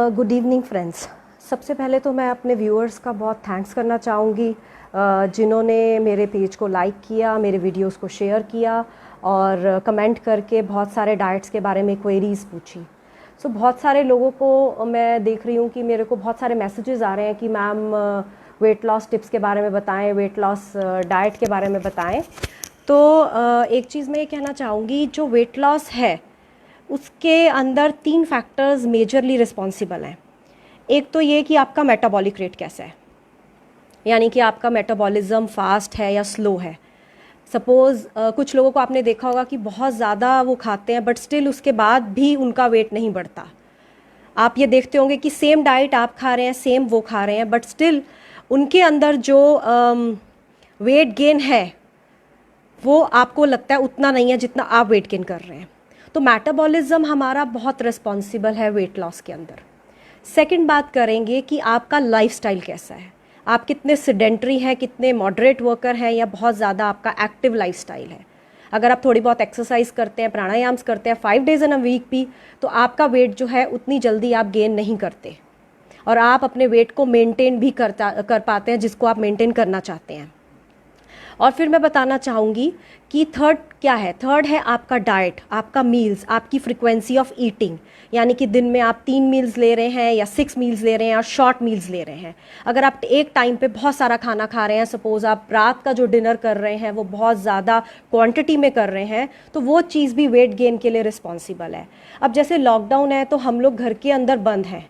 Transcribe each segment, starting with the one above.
Good evening friends. सबसे पहले तो मैं अपने व्यूअर्स का बहुत थैंक्स करना चाहूँगी जिन्होंने मेरे पेज को लाइक किया, मेरे वीडियोस को शेयर किया और कमेंट करके बहुत सारे डाइट्स के बारे में क्वेरीज़ पूछी। सो बहुत सारे लोगों को मैं देख रही हूँ कि मेरे को बहुत सारे मैसेजेस आ रहे हैं कि मैम वेट लॉस टिप्स के बारे में बताएं, वेट लॉस डाइट के बारे में बताएं। तो एक चीज़ मैं ये कहना चाहूँगी, जो वेट लॉस है उसके अंदर 3 फैक्टर्स मेजरली रिस्पॉन्सिबल हैं। एक तो ये कि आपका मेटाबॉलिक रेट कैसा है, यानी कि आपका मेटाबॉलिज्म फास्ट है या स्लो है। सपोज़ कुछ लोगों को आपने देखा होगा कि बहुत ज़्यादा वो खाते हैं बट स्टिल उसके बाद भी उनका वेट नहीं बढ़ता। आप ये देखते होंगे कि सेम डाइट आप खा रहे हैं, सेम वो खा रहे हैं, बट स्टिल उनके अंदर जो वेट गेन है वो आपको लगता है उतना नहीं है जितना आप वेट गेन कर रहे हैं। तो मेटाबॉलिज्म हमारा बहुत रिस्पॉन्सिबल है वेट लॉस के अंदर। सेकंड बात करेंगे कि आपका लाइफस्टाइल कैसा है, आप कितने सेडेंटरी हैं, कितने मॉडरेट वर्कर हैं या बहुत ज़्यादा आपका एक्टिव लाइफस्टाइल है। अगर आप थोड़ी बहुत एक्सरसाइज करते हैं, प्राणायाम्स करते हैं 5 डेज इन अ वीक भी, तो आपका वेट जो है उतनी जल्दी आप गेन नहीं करते और आप अपने वेट को मेंटेन भी कर पाते हैं जिसको आप मेंटेन करना चाहते हैं। और फिर मैं बताना चाहूँगी कि थर्ड क्या है। थर्ड है आपका डाइट, आपका मील्स, आपकी फ्रिक्वेंसी ऑफ ईटिंग, यानी कि दिन में आप 3 मील्स ले रहे हैं या 6 मील्स ले रहे हैं और शॉर्ट मील्स ले रहे हैं। अगर आप एक टाइम पे बहुत सारा खाना खा रहे हैं, सपोज़ आप रात का जो डिनर कर रहे हैं वो बहुत ज़्यादा क्वांटिटी में कर रहे हैं, तो वो चीज़ भी वेट गेन के लिए रिस्पॉन्सिबल है। अब जैसे लॉकडाउन है तो हम लोग घर के अंदर बंद हैं,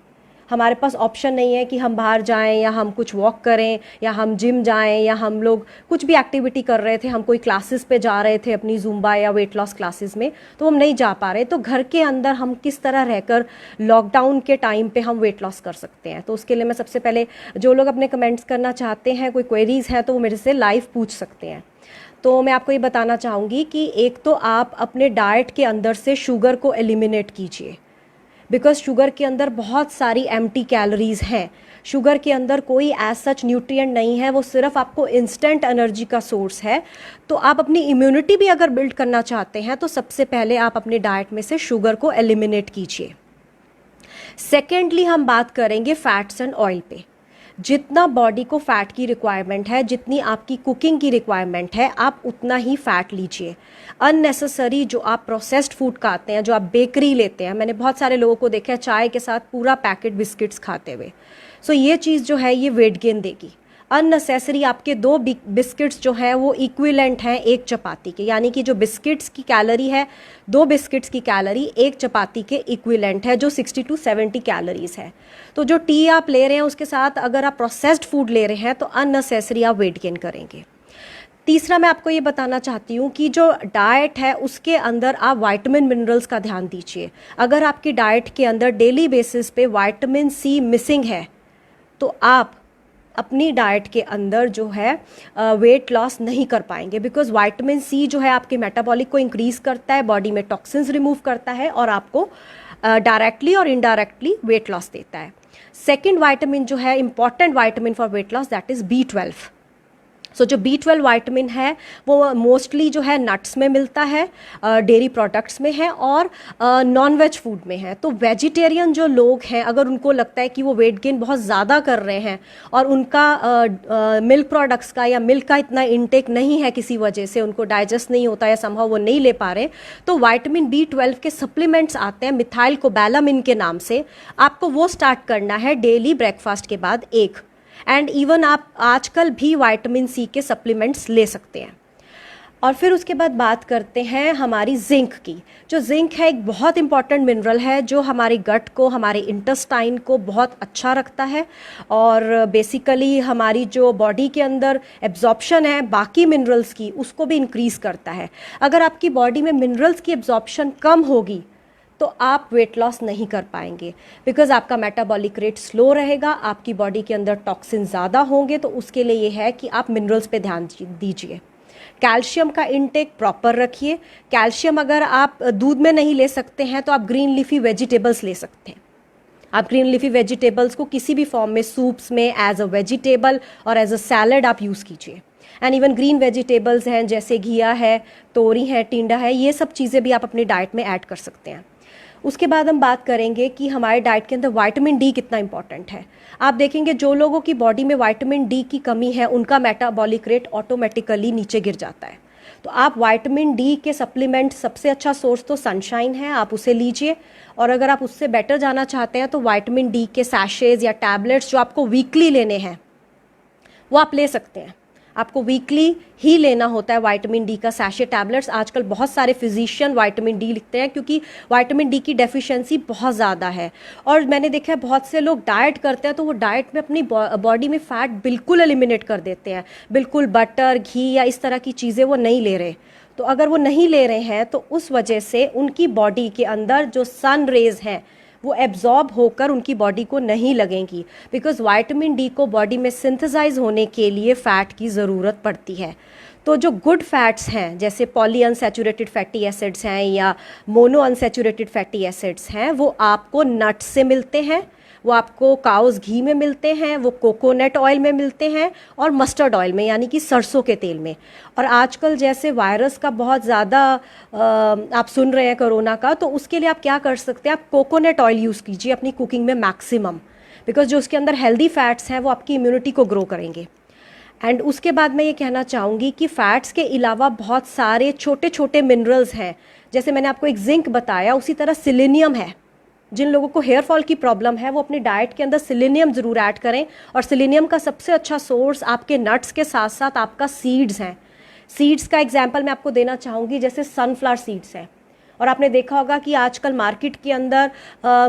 हमारे पास ऑप्शन नहीं है कि हम बाहर जाएं या हम कुछ वॉक करें या हम जिम जाएं या हम लोग कुछ भी एक्टिविटी कर रहे थे, हम कोई क्लासेस पे जा रहे थे अपनी ज़ुम्बा या वेट लॉस क्लासेस में, तो हम नहीं जा पा रहे। तो घर के अंदर हम किस तरह रहकर लॉकडाउन के टाइम पे हम वेट लॉस कर सकते हैं, तो उसके लिए मैं सबसे पहले, जो लोग अपने कमेंट्स करना चाहते हैं, कोई क्वेरीज़ हैं, तो वो मेरे से लाइव पूछ सकते हैं। तो मैं आपको ये बताना चाहूँगी कि एक तो आप अपने डाइट के अंदर से शुगर को एलिमिनेट कीजिए, बिकॉज शुगर के अंदर बहुत सारी एम्प्टी कैलोरीज हैं। शुगर के अंदर कोई एज सच न्यूट्रिएंट नहीं है, वो सिर्फ आपको इंस्टेंट एनर्जी का सोर्स है। तो आप अपनी इम्यूनिटी भी अगर बिल्ड करना चाहते हैं तो सबसे पहले आप अपने डाइट में से शुगर को एलिमिनेट कीजिए। सेकेंडली हम बात करेंगे फैट्स एंड ऑयल पे। जितना बॉडी को फैट की रिक्वायरमेंट है, जितनी आपकी कुकिंग की रिक्वायरमेंट है, आप उतना ही फैट लीजिए। अननेसेसरी जो आप प्रोसेस्ड फूड खाते हैं, जो आप बेकरी लेते हैं, मैंने बहुत सारे लोगों को देखा है चाय के साथ पूरा पैकेट बिस्किट्स खाते हुए। सो ये चीज़ जो है ये वेट गेन देगी। अननेसेसरी आपके 2 बिस्किट्स जो हैं वो इक्विवेलेंट हैं एक चपाती के, यानी कि जो बिस्किट्स की कैलोरी है, 2 बिस्किट्स की कैलोरी एक चपाती के इक्विवेलेंट है, जो 60 to 70 कैलोरीज है। तो जो टी आप ले रहे हैं उसके साथ अगर आप प्रोसेस्ड फूड ले रहे हैं तो अननेसेसरी आप वेट गेन करेंगे। तीसरा मैं आपको ये बताना चाहती हूँ कि जो डाइट है उसके अंदर आप विटामिन मिनरल्स का ध्यान दीजिए। अगर आपकी डाइट के अंदर डेली बेसिस पे विटामिन सी मिसिंग है तो आप अपनी डाइट के अंदर जो है वेट लॉस नहीं कर पाएंगे, बिकॉज विटामिन सी जो है आपके मेटाबॉलिक को इंक्रीज करता है, बॉडी में टॉक्सिन्स रिमूव करता है और आपको डायरेक्टली और इनडायरेक्टली वेट लॉस देता है। सेकेंड विटामिन जो है important vitamin for weight loss, that is B12। सो जो B12 विटामिन है वो मोस्टली जो है नट्स में मिलता है, डेयरी प्रोडक्ट्स में है और नॉन वेज फूड में है। तो वेजिटेरियन जो लोग हैं, अगर उनको लगता है कि वो वेट गेन बहुत ज़्यादा कर रहे हैं और उनका मिल्क प्रोडक्ट्स का या मिल्क का इतना इनटेक नहीं है, किसी वजह से उनको डाइजेस्ट नहीं होता या समहाउ वो नहीं ले पा रहे, तो विटामिन B12 के सप्लीमेंट्स आते हैं मिथाइल कोबैलामिन के नाम से। आपको वो स्टार्ट करना है डेली ब्रेकफास्ट के बाद एक। एंड इवन आप आजकल भी विटामिन सी के सप्लीमेंट्स ले सकते हैं। और फिर उसके बाद बात करते हैं हमारी जिंक की। जो जिंक है एक बहुत इंपॉर्टेंट मिनरल है जो हमारी गट को, हमारे इंटेस्टाइन को बहुत अच्छा रखता है और बेसिकली हमारी जो बॉडी के अंदर एब्जॉर्प्शन है बाकी मिनरल्स की उसको भी इंक्रीज़ करता है। अगर आपकी बॉडी में मिनरल्स की एब्जॉर्प्शन कम होगी तो आप वेट लॉस नहीं कर पाएंगे, बिकॉज आपका मेटाबॉलिक रेट स्लो रहेगा, आपकी बॉडी के अंदर टॉक्सिन ज़्यादा होंगे। तो उसके लिए ये है कि आप मिनरल्स पे ध्यान दीजिए। कैल्शियम का इनटेक प्रॉपर रखिए। कैल्शियम अगर आप दूध में नहीं ले सकते हैं तो आप ग्रीन लीफी वेजिटेबल्स ले सकते हैं। आप ग्रीन लीफी वेजिटेबल्स को किसी भी फॉर्म में, सूप्स में, एज अ वेजिटेबल और एज अ सैलड आप यूज़ कीजिए। एंड इवन ग्रीन वेजिटेबल्स हैं जैसे घिया है, तोरी है, टिंडा है, ये सब चीज़ें भी आप अपनी डाइट में ऐड कर सकते हैं। उसके बाद हम बात करेंगे कि हमारे डाइट के अंदर विटामिन डी कितना इंपॉर्टेंट है। आप देखेंगे जो लोगों की बॉडी में विटामिन डी की कमी है उनका मेटाबॉलिक रेट ऑटोमेटिकली नीचे गिर जाता है। तो आप विटामिन डी के सप्लीमेंट, सबसे अच्छा सोर्स तो सनशाइन है, आप उसे लीजिए। और अगर आप उससे बेटर जाना चाहते हैं तो विटामिन डी के सैशेज या टैबलेट्स जो आपको वीकली लेने हैं वो आप ले सकते हैं। आपको वीकली ही लेना होता है विटामिन डी का सैशे टैबलेट्स। आजकल बहुत सारे फिजिशियन विटामिन डी लिखते हैं क्योंकि विटामिन डी की डेफिशिएंसी बहुत ज़्यादा है। और मैंने देखा है बहुत से लोग डाइट करते हैं तो वो डाइट में अपनी बॉडी में फ़ैट बिल्कुल एलिमिनेट कर देते हैं, बिल्कुल बटर, घी या इस तरह की चीज़ें वो नहीं ले रहे। तो अगर वो नहीं ले रहे हैं तो उस वजह से उनकी बॉडी के अंदर जो सन रेज़ हैं वो एब्जॉर्ब होकर उनकी बॉडी को नहीं लगेंगी, बिकॉज विटामिन डी को बॉडी में सिंथेसाइज होने के लिए फ़ैट की ज़रूरत पड़ती है। तो जो गुड फैट्स हैं जैसे पॉली अनसैचुरेटेड फैटी एसिड्स हैं या मोनो अनसैचुरेटेड फैटी एसिड्स हैं वो आपको नट्स से मिलते हैं, वो आपको काउस घी में मिलते हैं, वो कोकोनट ऑयल में मिलते हैं और मस्टर्ड ऑयल में यानी कि सरसों के तेल में। और आजकल जैसे वायरस का बहुत ज़्यादा आप सुन रहे हैं कोरोना का, तो उसके लिए आप क्या कर सकते हैं, आप कोकोनट ऑयल यूज़ कीजिए अपनी कुकिंग में मैक्सिमम, बिकॉज जो उसके अंदर हेल्दी फैट्स हैं वो आपकी इम्यूनिटी को ग्रो करेंगे। एंड उसके बाद मैं ये कहना चाहूँगी कि फ़ैट्स के अलावा बहुत सारे छोटे छोटे मिनरल्स हैं, जैसे मैंने आपको एक जिंक बताया, उसी तरह सिलेनियम है। जिन लोगों को हेयर फॉल की प्रॉब्लम है वो अपनी डाइट के अंदर सिलेनियम ज़रूर ऐड करें। और सिलेनियम का सबसे अच्छा सोर्स आपके नट्स के साथ साथ आपका सीड्स हैं। सीड्स का एग्जांपल मैं आपको देना चाहूँगी, जैसे सनफ्लावर सीड्स हैं। और आपने देखा होगा कि आजकल मार्केट के अंदर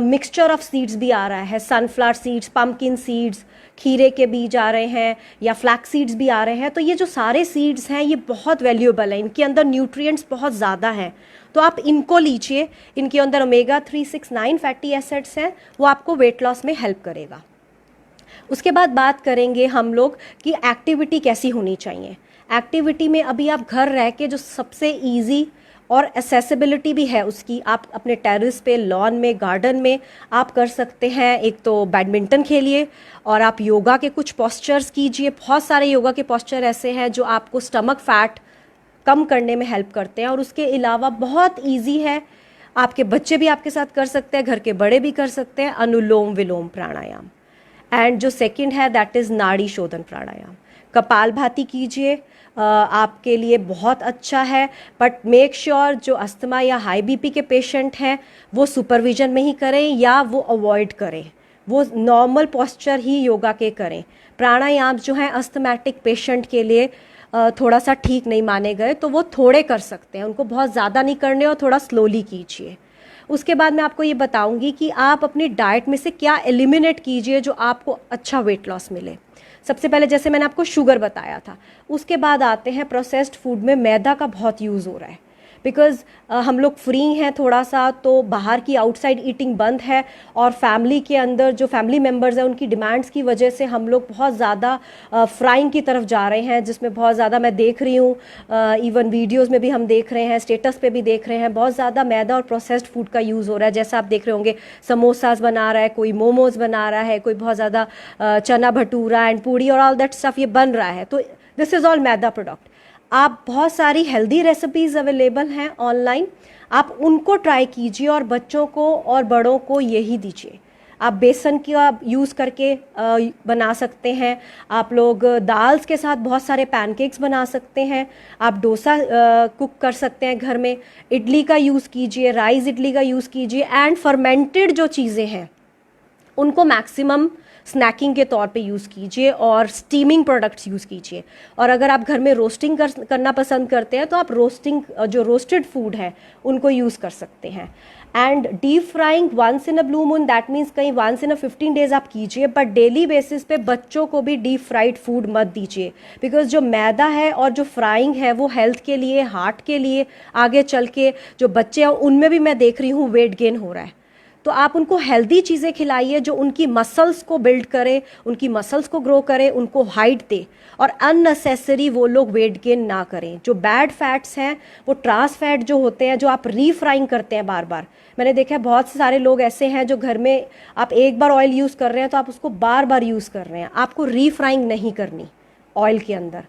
मिक्सचर ऑफ सीड्स भी आ रहा है, सनफ्लावर सीड्स, पम्पकिन सीड्स, खीरे के बीज आ रहे हैं या फ्लैक्स सीड्स भी आ रहे हैं। तो ये जो सारे सीड्स हैं ये बहुत वैल्यूएबल हैं, इनके अंदर न्यूट्रिएंट्स बहुत ज़्यादा हैं, तो आप इनको लीजिए। इनके अंदर ओमेगा 3, 6, 9 फैटी एसिड्स हैं, वो आपको वेट लॉस में हेल्प करेगा। उसके बाद बात करेंगे हम लोग कि एक्टिविटी कैसी होनी चाहिए। एक्टिविटी में अभी आप घर रह के जो सबसे ईजी और एसेसिबिलिटी भी है उसकी, आप अपने टेरेस पे, लॉन में, गार्डन में आप कर सकते हैं। एक तो बैडमिंटन खेलिए और आप योगा के कुछ पोस्चर्स कीजिए। बहुत सारे योगा के पोस्चर ऐसे हैं जो आपको स्टमक फैट कम करने में हेल्प करते हैं। और उसके अलावा बहुत इजी है, आपके बच्चे भी आपके साथ कर सकते हैं, घर के बड़े भी कर सकते हैं, अनुलोम विलोम प्राणायाम। एंड जो सेकंड है दैट इज़ नाड़ी शोधन प्राणायाम। कपालभाति कीजिए, आपके लिए बहुत अच्छा है, बट मेक श्योर जो अस्थमा या हाई बीपी के पेशेंट हैं वो सुपरविजन में ही करें या वो अवॉइड करें, वो नॉर्मल पोस्चर ही योगा के करें। प्राणायाम जो हैं अस्थमैटिक पेशेंट के लिए थोड़ा सा ठीक नहीं माने गए, तो वो थोड़े कर सकते हैं, उनको बहुत ज़्यादा नहीं करने और थोड़ा स्लोली कीजिए। उसके बाद मैं आपको ये बताऊंगी कि आप अपनी डाइट में से क्या एलिमिनेट कीजिए जो आपको अच्छा वेट लॉस मिले। सबसे पहले जैसे मैंने आपको शुगर बताया था, उसके बाद आते हैं प्रोसेस्ड फूड में मैदा का बहुत यूज़ हो रहा है, बिकॉज़ हम लोग फ्री हैं थोड़ा सा, तो बाहर की आउटसाइड ईटिंग बंद है। और फैमिली के अंदर जो फैमिली मेम्बर्स हैं उनकी डिमांड्स की वजह से हम लोग बहुत ज़्यादा फ्राइंग की तरफ जा रहे हैं, जिसमें बहुत ज़्यादा मैं देख रही हूँ, इवन वीडियोज़ में भी हम देख रहे हैं, स्टेटस पे भी देख रहे हैं, बहुत ज़्यादा मैदा और प्रोसेस्ड फूड का यूज़ हो रहा है। जैसा आप देख रहे होंगे, समोसाज बना रहा है कोई, मोमोज बना रहा है कोई, बहुत ज़्यादा चना भटूरा एंड पूड़ी और ऑल दैट स्टफ ये बन रहा है। तो this is all maida product. आप बहुत सारी हेल्दी रेसिपीज़ अवेलेबल हैं ऑनलाइन, आप उनको ट्राई कीजिए और बच्चों को और बड़ों को यही दीजिए। आप बेसन का यूज़ करके बना सकते हैं, आप लोग दाल्स के साथ बहुत सारे पैनकेक्स बना सकते हैं, आप डोसा कुक कर सकते हैं घर में, इडली का यूज़ कीजिए, राइस इडली का यूज़ कीजिए। एंड फर्मेंटेड जो चीज़ें हैं उनको मैक्सिमम स्नैकिंग के तौर पे यूज़ कीजिए और स्टीमिंग प्रोडक्ट्स यूज़ कीजिए। और अगर आप घर में रोस्टिंग करना पसंद करते हैं तो आप जो रोस्टेड फूड है उनको यूज़ कर सकते हैं। And deep frying once in a blue moon, that means कहीं वंस इन अ 15 डेज आप कीजिए, बट डेली बेसिस पे बच्चों को भी डीप फ्राइड फूड मत दीजिए, बिकॉज जो मैदा है और जो फ्राइंग है वो हेल्थ के लिए, हार्ट के लिए आगे चल के जो बच्चे हैं उनमें भी मैं देख रही हूँ वेट गेन हो रहा है। तो आप उनको हेल्दी चीज़ें खिलाइए जो उनकी मसल्स को बिल्ड करे, उनकी मसल्स को ग्रो करे, उनको हाइट दे, और अननेसेसरी वो लोग वेट गेन ना करें। जो बैड फैट्स हैं वो ट्रांस फैट जो होते हैं, जो आप रीफ्राइंग करते हैं बार बार, मैंने देखा है बहुत सारे लोग ऐसे हैं जो घर में आप एक बार ऑयल यूज़ कर रहे हैं तो आप उसको बार बार यूज़ कर रहे हैं। आपको रीफ्राइंग नहीं करनी ऑयल के अंदर।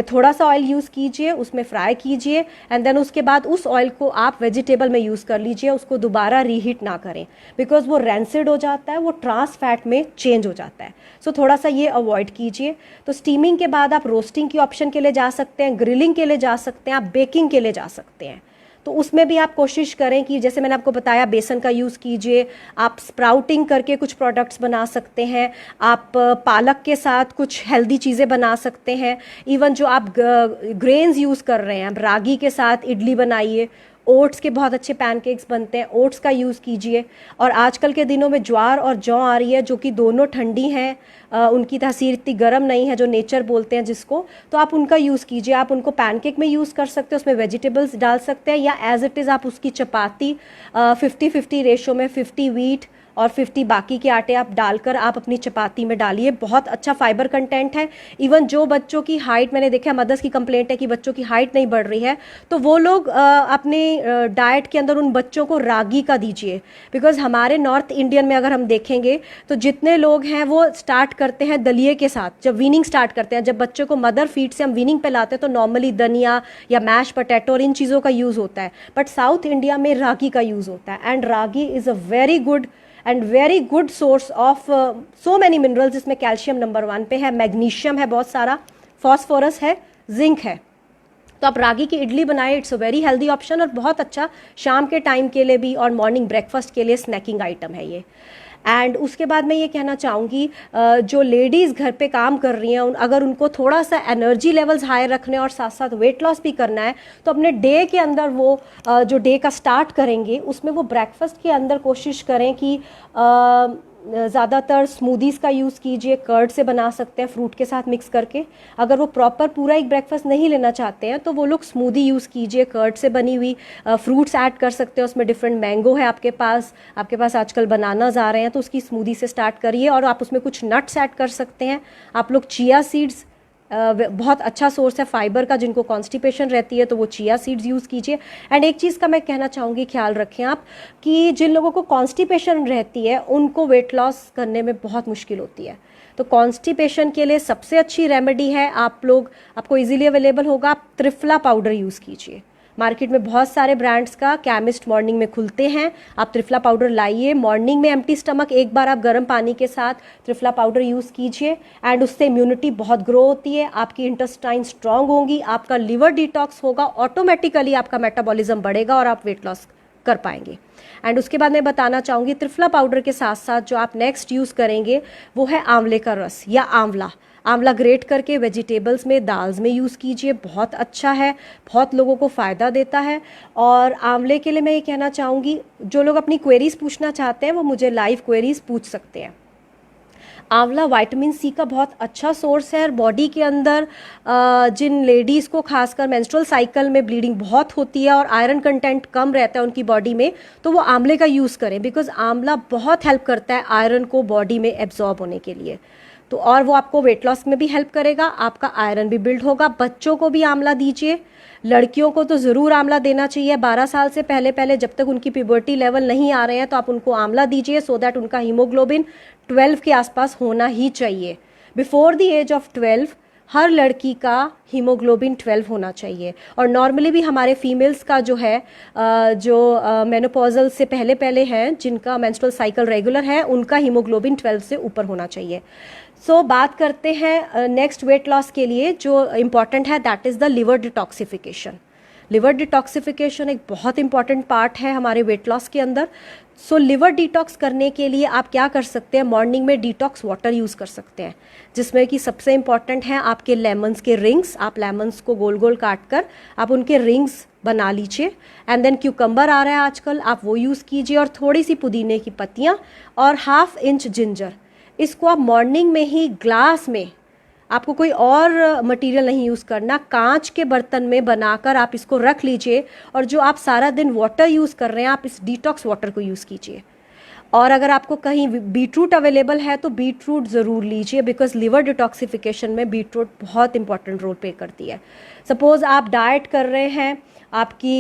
थोड़ा सा ऑयल यूज़ कीजिए, उसमें फ्राई कीजिए एंड देन उसके बाद उस ऑयल को आप वेजिटेबल में यूज़ कर लीजिए, उसको दोबारा रीहीट ना करें बिकॉज वो रेंसिड हो जाता है, वो ट्रांस फैट में चेंज हो जाता है। सो थोड़ा सा ये अवॉइड कीजिए। तो स्टीमिंग के बाद आप रोस्टिंग की ऑप्शन के लिए जा सकते हैं, ग्रिलिंग के लिए जा सकते हैं, आप बेकिंग के लिए जा सकते हैं। तो उसमें भी आप कोशिश करें कि जैसे मैंने आपको बताया बेसन का यूज़ कीजिए, आप स्प्राउटिंग करके कुछ प्रोडक्ट्स बना सकते हैं, आप पालक के साथ कुछ हेल्दी चीज़ें बना सकते हैं। इवन जो आप ग्रेन्स यूज़ कर रहे हैं, आप रागी के साथ इडली बनाइए, ओट्स के बहुत अच्छे पैनकेक्स बनते हैं, ओट्स का यूज़ कीजिए। और आजकल के दिनों में ज्वार और जौ आ रही है जो कि दोनों ठंडी हैं, उनकी तासीर इतनी गर्म नहीं है, जो नेचर बोलते हैं जिसको, तो आप उनका यूज़ कीजिए। आप उनको पैनकेक में यूज़ कर सकते हैं, उसमें वेजिटेबल्स डाल सकते हैं, या एज इट इज़ आप उसकी चपाती 50-50 रेशो में 50 व्हीट और 50 बाकी के आटे आप डालकर आप अपनी चपाती में डालिए। बहुत अच्छा फाइबर कंटेंट है। इवन जो बच्चों की हाइट, मैंने देखा मदर्स की कंप्लेंट है कि बच्चों की हाइट नहीं बढ़ रही है, तो वो लोग अपने डाइट के अंदर उन बच्चों को रागी का दीजिए। बिकॉज हमारे नॉर्थ इंडियन में अगर हम देखेंगे तो जितने लोग हैं वो स्टार्ट करते हैं दलिए के साथ, जब वीनिंग स्टार्ट करते हैं, जब बच्चों को मदर फीड से हम वीनिंग पे लाते हैं तो नॉर्मली धनिया या मैश पोटैटो और इन चीज़ों का यूज़ होता है, बट साउथ इंडिया में रागी का यूज़ होता है। And ragi is a very good and very good source of so many minerals, जिसमें कैल्शियम नंबर 1 पे है, मैग्नीशियम है बहुत सारा, फॉस्फोरस है, जिंक है। तो आप रागी की इडली बनाए, it's a very healthy option और बहुत अच्छा शाम के टाइम के लिए भी और मॉर्निंग ब्रेकफास्ट के लिए स्नैकिंग आइटम है ये। एंड उसके बाद मैं ये कहना चाहूँगी, जो लेडीज़ घर पे काम कर रही हैं, अगर उनको थोड़ा सा एनर्जी लेवल्स हाई रखने और साथ साथ वेट लॉस भी करना है, तो अपने डे के अंदर वो जो डे का स्टार्ट करेंगे उसमें वो ब्रेकफास्ट के अंदर कोशिश करें कि ज़्यादातर स्मूदीज़ का यूज़ कीजिए, कर्ड से बना सकते हैं फ्रूट के साथ मिक्स करके। अगर वो प्रॉपर पूरा एक ब्रेकफास्ट नहीं लेना चाहते हैं तो वो लोग स्मूदी यूज़ कीजिए, कर्ड से बनी हुई, फ्रूट्स ऐड कर सकते हैं उसमें, डिफरेंट मैंगो है आपके पास आजकल बनानाज आ रहे हैं तो उसकी स्मूदी से स्टार्ट करिए, और आप उसमें कुछ नट्स ऐड कर सकते हैं। आप लोग चिया सीड्स, बहुत अच्छा सोर्स है फाइबर का, जिनको कॉन्स्टिपेशन रहती है तो वो चिया सीड्स यूज़ कीजिए। एंड एक चीज़ का मैं कहना चाहूँगी, ख्याल रखें आप कि जिन लोगों को कॉन्स्टिपेशन रहती है उनको वेट लॉस करने में बहुत मुश्किल होती है। तो कॉन्स्टिपेशन के लिए सबसे अच्छी रेमेडी है, आपको इजीली अवेलेबल होगा, आप त्रिफला पाउडर यूज़ कीजिए। मार्केट में बहुत सारे ब्रांड्स का केमिस्ट मॉर्निंग में खुलते हैं, आप त्रिफला पाउडर लाइए, मॉर्निंग में एम्प्टी स्टमक एक बार आप गर्म पानी के साथ त्रिफला पाउडर यूज़ कीजिए। एंड उससे इम्यूनिटी बहुत ग्रो होती है, आपकी इंटेस्टाइन स्ट्रांग होंगी, आपका लिवर डिटॉक्स होगा, ऑटोमेटिकली आपका मेटाबॉलिज्म बढ़ेगा और आप वेट लॉस कर पाएंगे। एंड उसके बाद मैं बताना चाहूँगी, त्रिफला पाउडर के साथ साथ जो आप नेक्स्ट यूज़ करेंगे वो है आंवले का रस या आंवला। आंवला ग्रेट करके वेजिटेबल्स में, दाल्स में यूज़ कीजिए, बहुत अच्छा है, बहुत लोगों को फ़ायदा देता है। और आंवले के लिए मैं ये कहना चाहूँगी, जो लोग अपनी क्वेरीज़ पूछना चाहते हैं वो मुझे लाइव क्वेरीज़ पूछ सकते हैं। आंवला विटामिन सी का बहुत अच्छा सोर्स है, और बॉडी के अंदर जिन लेडीज़ को खासकर मेंस्ट्रुअल साइकिल में ब्लीडिंग बहुत होती है और आयरन कंटेंट कम रहता है उनकी बॉडी में, तो वो आंवले का यूज़ करें, बिकॉज आंवला बहुत हेल्प करता है आयरन को बॉडी में एब्जॉर्ब होने के लिए। तो और वो आपको वेट लॉस में भी हेल्प करेगा, आपका आयरन भी बिल्ड होगा। बच्चों को भी आंवला दीजिए, लड़कियों को तो ज़रूर आंवला देना चाहिए 12 साल से पहले जब तक उनकी प्यूबर्टी लेवल नहीं आ रहे हैं, तो आप उनको आंवला दीजिए सो दैट उनका हीमोग्लोबिन 12 के आसपास होना ही चाहिए। बिफोर द एज ऑफ 12 हर लड़की का हीमोग्लोबिन 12 होना चाहिए। और नॉर्मली भी हमारे फीमेल्स का जो है, जो मेनोपॉजल से पहले हैं, जिनका मेंस्ट्रुअल साइकिल रेगुलर है, उनका हीमोग्लोबिन 12 से ऊपर होना चाहिए। सो बात करते हैं नेक्स्ट वेट लॉस के लिए जो इम्पॉर्टेंट है, that is the liver detoxification. Liver detoxification एक बहुत इंपॉर्टेंट पार्ट है हमारे वेट लॉस के अंदर। सो लिवर डिटॉक्स करने के लिए आप क्या कर सकते हैं, मॉर्निंग में डिटॉक्स वाटर यूज़ कर सकते हैं, जिसमें कि सबसे इंपॉर्टेंट है आपके लेमन्स के रिंग्स। आप लेमन्स को गोल गोल काट कर आप उनके रिंग्स बना लीजिए। एंड देन क्यूकम्बर आ रहा है आजकल, आप वो यूज़ कीजिए, और थोड़ी सी पुदीने की पत्तियाँ और 1/2 इंच जिंजर। इसको आप मॉर्निंग में ही ग्लास में, आपको कोई और मटेरियल नहीं यूज़ करना, कांच के बर्तन में बनाकर आप इसको रख लीजिए, और जो आप सारा दिन वाटर यूज़ कर रहे हैं आप इस डिटॉक्स वाटर को यूज़ कीजिए। और अगर आपको कहीं बीटरूट अवेलेबल है तो बीटरूट ज़रूर लीजिए, बिकॉज लिवर डिटॉक्सिफिकेशन में बीटरूट बहुत इंपॉर्टेंट रोल प्ले करती है। सपोज़ आप डाइट कर रहे हैं, आपकी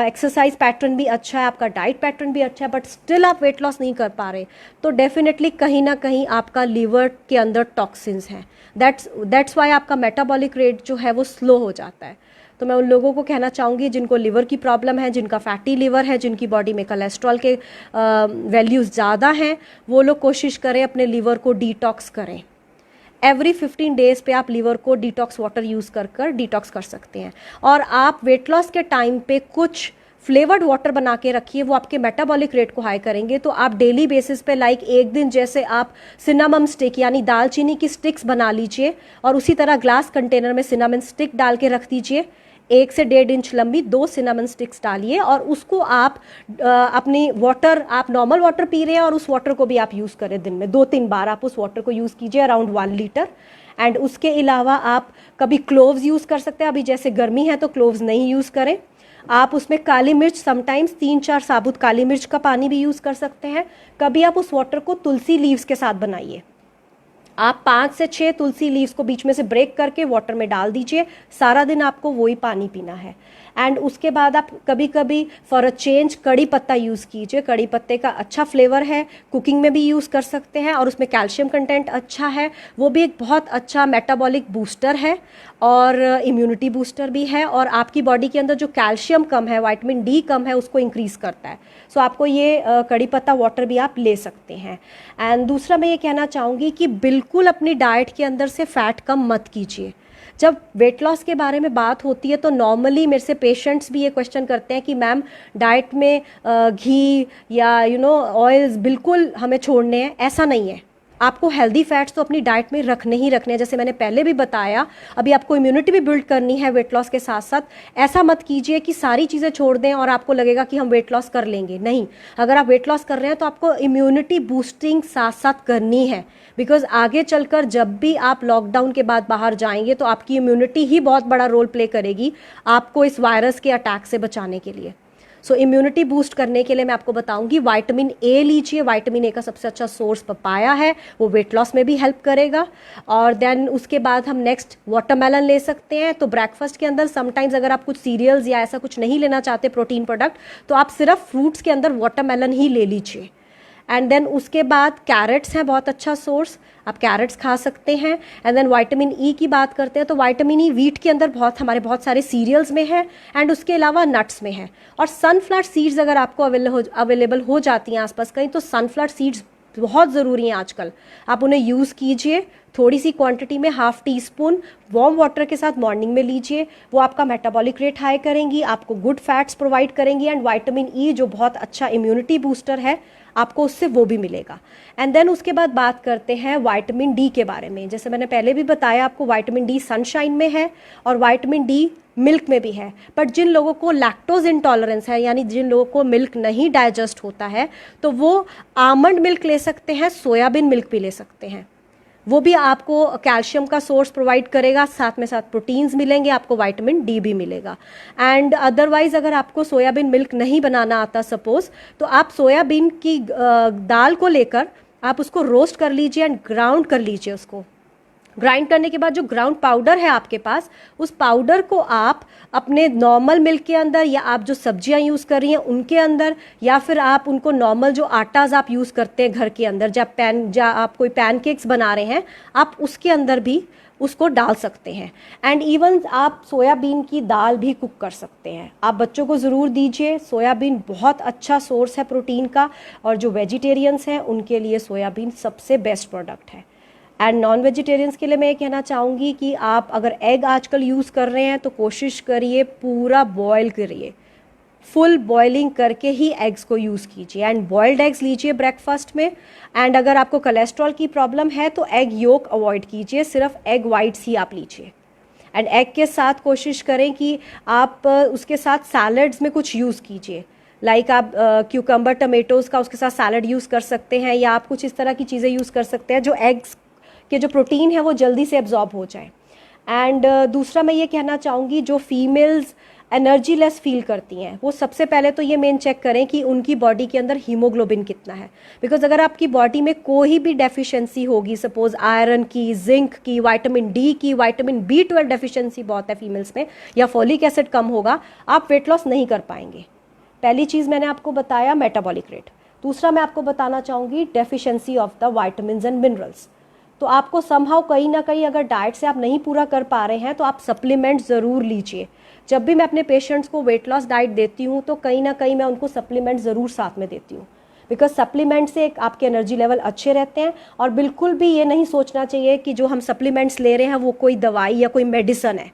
एक्सरसाइज पैटर्न भी अच्छा है, आपका डाइट पैटर्न भी अच्छा है, बट स्टिल आप वेट लॉस नहीं कर पा रहे, तो डेफिनेटली कहीं ना कहीं आपका लीवर के अंदर टॉक्सिन्स हैं। दैट्स वाई आपका मेटाबॉलिक रेट जो है वो स्लो हो जाता है। तो मैं उन लोगों को कहना चाहूँगी जिनको लिवर की प्रॉब्लम है, जिनका फैटी लिवर है, जिनकी बॉडी में कोलेस्ट्रॉल के वैल्यूज़ ज़्यादा हैं, वो लोग कोशिश करें अपने लिवर को डिटॉक्स करें। एवरी 15 डेज़ पे आप लीवर को डिटॉक्स वाटर यूज़ कर कर डिटॉक्स कर सकते हैं। और आप वेट लॉस के टाइम पे कुछ फ्लेवर्ड वाटर बना के रखिए, वो आपके मेटाबॉलिक रेट को हाई करेंगे। तो आप डेली बेसिस पे लाइक एक दिन जैसे आप सिनामम स्टिक यानी दालचीनी की स्टिक्स बना लीजिए और उसी तरह ग्लास कंटेनर में सिनामन स्टिक डाल के रख दीजिए, 1 से 1.5 इंच लंबी 2 सिनामन स्टिक्स डालिए और उसको आप अपनी वाटर, आप नॉर्मल वाटर पी रहे हैं और उस वाटर को भी आप यूज़ करें, दिन में 2-3 बार आप उस वाटर को यूज़ कीजिए, अराउंड 1 लीटर। एंड उसके अलावा आप कभी क्लोव्स यूज़ कर सकते हैं, अभी जैसे गर्मी है तो क्लोव्स नहीं यूज़ करें। आप उसमें काली मिर्च, समटाइम्स 3-4 साबुत काली मिर्च का पानी भी यूज़ कर सकते हैं। कभी आप उस वाटर को तुलसी लीव्स के साथ बनाइए, आप 5 से 6 तुलसी लीव्स को बीच में से ब्रेक करके वाटर में डाल दीजिए, सारा दिन आपको वही पानी पीना है। एंड उसके बाद आप कभी कभी फॉर अ चेंज कड़ी पत्ता यूज़ कीजिए, कड़ी पत्ते का अच्छा फ्लेवर है, कुकिंग में भी यूज़ कर सकते हैं और उसमें कैल्शियम कंटेंट अच्छा है, वो भी एक बहुत अच्छा मेटाबॉलिक बूस्टर है और इम्यूनिटी बूस्टर भी है, और आपकी बॉडी के अंदर जो कैल्शियम कम है, विटामिन डी कम है, उसको इंक्रीज़ करता है। सो आपको ये कड़ी पत्ता वाटर भी आप ले सकते हैं। एंड दूसरा मैं ये कहना चाहूँगी कि बिल्कुल अपनी डाइट के अंदर से फ़ैट कम मत कीजिए। जब वेट लॉस के बारे में बात होती है तो नॉर्मली मेरे से पेशेंट्स भी ये क्वेश्चन करते हैं कि मैम डाइट में घी या ऑयल्स बिल्कुल हमें छोड़ने हैं। ऐसा नहीं है, आपको हेल्दी फैट्स तो अपनी डाइट में रखने ही रखने हैं, जैसे मैंने पहले भी बताया। अभी आपको इम्यूनिटी भी बिल्ड करनी है वेट लॉस के साथ साथ। ऐसा मत कीजिए कि सारी चीज़ें छोड़ दें और आपको लगेगा कि हम वेट लॉस कर लेंगे, नहीं। अगर आप वेट लॉस कर रहे हैं तो आपको इम्यूनिटी बूस्टिंग साथ साथ करनी है, बिकॉज आगे चलकर जब भी आप लॉकडाउन के बाद बाहर जाएंगे तो आपकी इम्यूनिटी ही बहुत बड़ा रोल प्ले करेगी आपको इस वायरस के अटैक से बचाने के लिए। सो इम्यूनिटी बूस्ट करने के लिए मैं आपको बताऊंगी विटामिन ए लीजिए। विटामिन ए का सबसे अच्छा सोर्स पपाया है, वो वेट लॉस में भी हेल्प करेगा। और देन उसके बाद हम नेक्स्ट वाटरमेलन ले सकते हैं। तो ब्रेकफास्ट के अंदर समटाइम्स अगर आप कुछ सीरियल्स या ऐसा कुछ नहीं लेना चाहते प्रोटीन प्रोडक्ट, तो आप सिर्फ फ्रूट्स के अंदर वाटरमेलन ही ले लीजिए। एंड देन उसके बाद कैरेट्स हैं बहुत अच्छा सोर्स, आप कैरेट्स खा सकते हैं। एंड देन विटामिन ई की बात करते हैं तो विटामिन ई वीट के अंदर हमारे बहुत सारे सीरियल्स में है एंड उसके अलावा नट्स में है। और सनफ्लावर सीड्स अगर आपको अवेलेबल हो जाती हैं आसपास कहीं, तो सनफ्लावर सीड्स बहुत ज़रूरी हैं आजकल, आप उन्हें यूज़ कीजिए थोड़ी सी क्वांटिटी में, 1/2 टीस्पून वार्म वाटर के साथ मॉर्निंग में लीजिए। वो आपका मेटाबॉलिक रेट हाई करेंगी, आपको गुड फैट्स प्रोवाइड करेंगी एंड विटामिन ई जो बहुत अच्छा इम्यूनिटी बूस्टर है, आपको उससे वो भी मिलेगा। एंड देन उसके बाद बात करते हैं विटामिन डी के बारे में। जैसे मैंने पहले भी बताया आपको, विटामिन डी सनशाइन में है और विटामिन डी मिल्क में भी है। बट जिन लोगों को लैक्टोज इंटॉलरेंस है, यानी जिन लोगों को मिल्क नहीं डाइजेस्ट होता है, तो वो आमंड मिल्क ले सकते हैं, सोयाबीन मिल्क भी ले सकते हैं। वो भी आपको कैल्शियम का सोर्स प्रोवाइड करेगा, साथ में साथ प्रोटीन्स मिलेंगे, आपको विटामिन डी भी मिलेगा। एंड अदरवाइज अगर आपको सोयाबीन मिल्क नहीं बनाना आता सपोज, तो आप सोयाबीन की दाल को लेकर आप उसको रोस्ट कर लीजिए एंड ग्राउंड कर लीजिए। उसको ग्राइंड करने के बाद जो ग्राउंड पाउडर है आपके पास, उस पाउडर को आप अपने नॉर्मल मिल्क के अंदर, या आप जो सब्जियां यूज़ कर रही हैं उनके अंदर, या फिर आप उनको नॉर्मल जो आटाज आप यूज़ करते हैं घर के अंदर, जब आप कोई पैनकेक्स बना रहे हैं, आप उसके अंदर भी उसको डाल सकते हैं। एंड इवन आप सोयाबीन की दाल भी कुक कर सकते हैं। आप बच्चों को ज़रूर दीजिए, सोयाबीन बहुत अच्छा सोर्स है प्रोटीन का, और जो वेजिटेरियंस हैं उनके लिए सोयाबीन सबसे बेस्ट प्रोडक्ट है। एंड नॉन वेजिटेरियंस के लिए मैं ये कहना चाहूँगी कि आप अगर एग आजकल यूज़ कर रहे हैं तो कोशिश करिए पूरा बॉयल करिए, फुल बॉइलिंग करके ही एग्स को यूज़ कीजिए एंड बॉइल्ड एग्स लीजिए ब्रेकफास्ट में। एंड अगर आपको कोलेस्ट्रॉल की प्रॉब्लम है तो एग योक अवॉइड कीजिए, सिर्फ एग वाइट्स ही आप लीजिए। एंड एग के साथ कोशिश करें कि आप उसके साथ सैलड्स में कुछ यूज़ कीजिए, लाइक आप क्यूकम्बर टमेटोज़ का उसके साथ सैलड यूज़ कर सकते हैं, या आप कुछ इस तरह की चीज़ें यूज़ कर सकते हैं जो एग्स के जो प्रोटीन है वो जल्दी से एब्जॉर्ब हो जाए। एंड दूसरा मैं ये कहना चाहूँगी, जो फीमेल्स एनर्जी लेस फील करती हैं, वो सबसे पहले तो ये मेन चेक करें कि उनकी बॉडी के अंदर हीमोग्लोबिन कितना है। बिकॉज अगर आपकी बॉडी में कोई भी डेफिशिएंसी होगी, सपोज आयरन की, जिंक की, विटामिन डी की, विटामिन B12 डेफिशिएंसी बहुत है फीमेल्स में, या फॉलिक एसिड कम होगा, आप वेट लॉस नहीं कर पाएंगे। पहली चीज़ मैंने आपको बताया मेटाबॉलिक रेट। दूसरा मैं आपको बताना चाहूँगी deficiency of the vitamins and minerals. तो आपको समहाउ कहीं ना कहीं अगर डाइट से आप नहीं पूरा कर पा रहे हैं तो आप सप्लीमेंट ज़रूर लीजिए। जब भी मैं अपने पेशेंट्स को वेट लॉस डाइट देती हूँ तो कहीं ना कहीं मैं उनको सप्लीमेंट ज़रूर साथ में देती हूँ, बिकॉज सप्लीमेंट से आपके एनर्जी लेवल अच्छे रहते हैं। और बिल्कुल भी ये नहीं सोचना चाहिए कि जो हम सप्लीमेंट्स ले रहे हैं वो कोई दवाई या कोई मेडिसन है।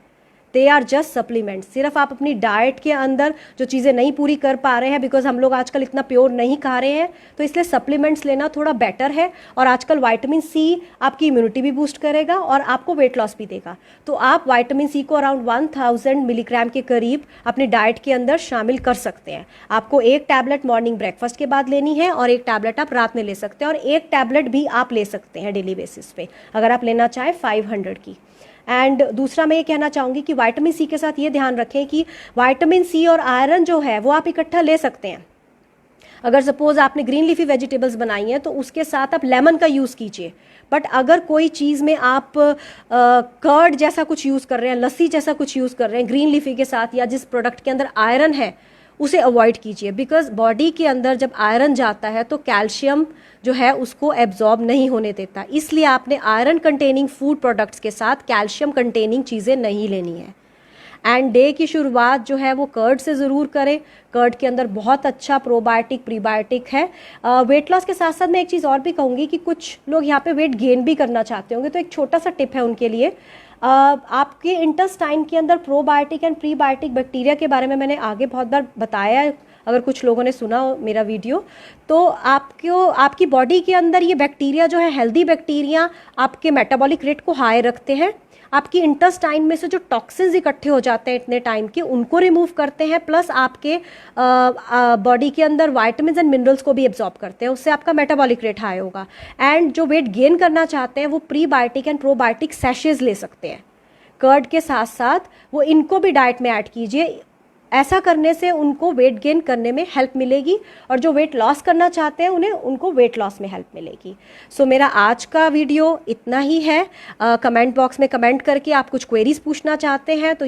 They are just supplements. सिर्फ आप अपनी डाइट के अंदर जो चीज़ें नहीं पूरी कर पा रहे हैं, बिकॉज हम लोग आजकल इतना प्योर नहीं खा रहे हैं, तो इसलिए सप्लीमेंट्स लेना थोड़ा बेटर है। और आजकल विटामिन सी आपकी इम्यूनिटी भी बूस्ट करेगा और आपको वेट लॉस भी देगा। तो आप विटामिन सी को अराउंड 1000 मिलीग्राम के करीब अपनी डाइट के अंदर शामिल कर सकते हैं। आपको एक टैबलेट मॉर्निंग ब्रेकफास्ट के बाद लेनी है और एक टैबलेट आप रात में ले सकते हैं, और एक टैबलेट भी आप ले सकते हैं डेली बेसिस पे अगर आप लेना चाहें 500 की। एंड दूसरा मैं ये कहना चाहूँगी कि विटामिन सी के साथ ये ध्यान रखें कि विटामिन सी और आयरन जो है वो आप इकट्ठा ले सकते हैं। अगर सपोज आपने ग्रीन लीफी वेजिटेबल्स बनाई हैं तो उसके साथ आप लेमन का यूज़ कीजिए। बट अगर कोई चीज़ में आप कर्ड जैसा कुछ यूज़ कर रहे हैं, लस्सी जैसा कुछ यूज़ कर रहे हैं ग्रीन लीफी के साथ, या जिस प्रोडक्ट के अंदर आयरन है उसे अवॉइड कीजिए। बिकॉज बॉडी के अंदर जब आयरन जाता है तो कैल्शियम जो है उसको एब्जॉर्ब नहीं होने देता, इसलिए आपने आयरन कंटेनिंग फूड प्रोडक्ट्स के साथ कैल्शियम कंटेनिंग चीज़ें नहीं लेनी है। एंड डे की शुरुआत जो है वो कर्ड से ज़रूर करें। कर्ड के अंदर बहुत अच्छा प्रोबायोटिक प्रीबायोटिक है। वेट लॉस के साथ साथ मैं एक चीज़ और भी कहूँगी कि कुछ लोग यहाँ पे वेट गेन भी करना चाहते होंगे, तो एक छोटा सा टिप है उनके लिए। आपके इंटेस्टाइन के अंदर प्रोबायोटिक एंड प्रीबायोटिक बैक्टीरिया के बारे में मैंने आगे बहुत बार बताया है, अगर कुछ लोगों ने सुना हो मेरा वीडियो, तो आपकी बॉडी के अंदर ये बैक्टीरिया जो है, हेल्दी बैक्टीरिया आपके मेटाबॉलिक रेट को हाई रखते हैं, आपकी इंटेस्टाइन में से जो टॉक्सिन्स इकट्ठे हो जाते हैं इतने टाइम के उनको रिमूव करते हैं, प्लस आपके बॉडी के अंदर वाइटामिन एंड मिनरल्स को भी एब्जॉर्ब करते हैं, उससे आपका मेटाबॉलिक रेट हाई होगा। एंड जो वेट गेन करना चाहते हैं वो प्रीबायोटिक एंड प्रोबायोटिक सैशेज ले सकते हैं कर्ड के साथ साथ, वो इनको भी डाइट में ऐड कीजिए। ऐसा करने से उनको वेट गेन करने में हेल्प मिलेगी, और जो वेट लॉस करना चाहते हैं उनको वेट लॉस में हेल्प मिलेगी। सो मेरा आज का वीडियो इतना ही है। कमेंट बॉक्स में कमेंट करके आप कुछ क्वेरीज पूछना चाहते हैं तो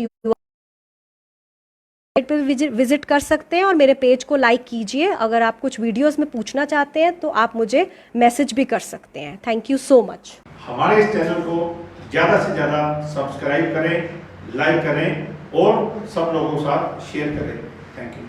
पे विजिट कर सकते हैं, और मेरे पेज को लाइक कीजिए। अगर आप कुछ वीडियोस में पूछना चाहते हैं तो आप मुझे मैसेज भी कर सकते हैं। Thank you so much. हमारे इस चैनल को ज़्यादा से ज़्यादा सब्सक्राइब करें, लाइक करें और सब लोगों के साथ शेयर करें। Thank you.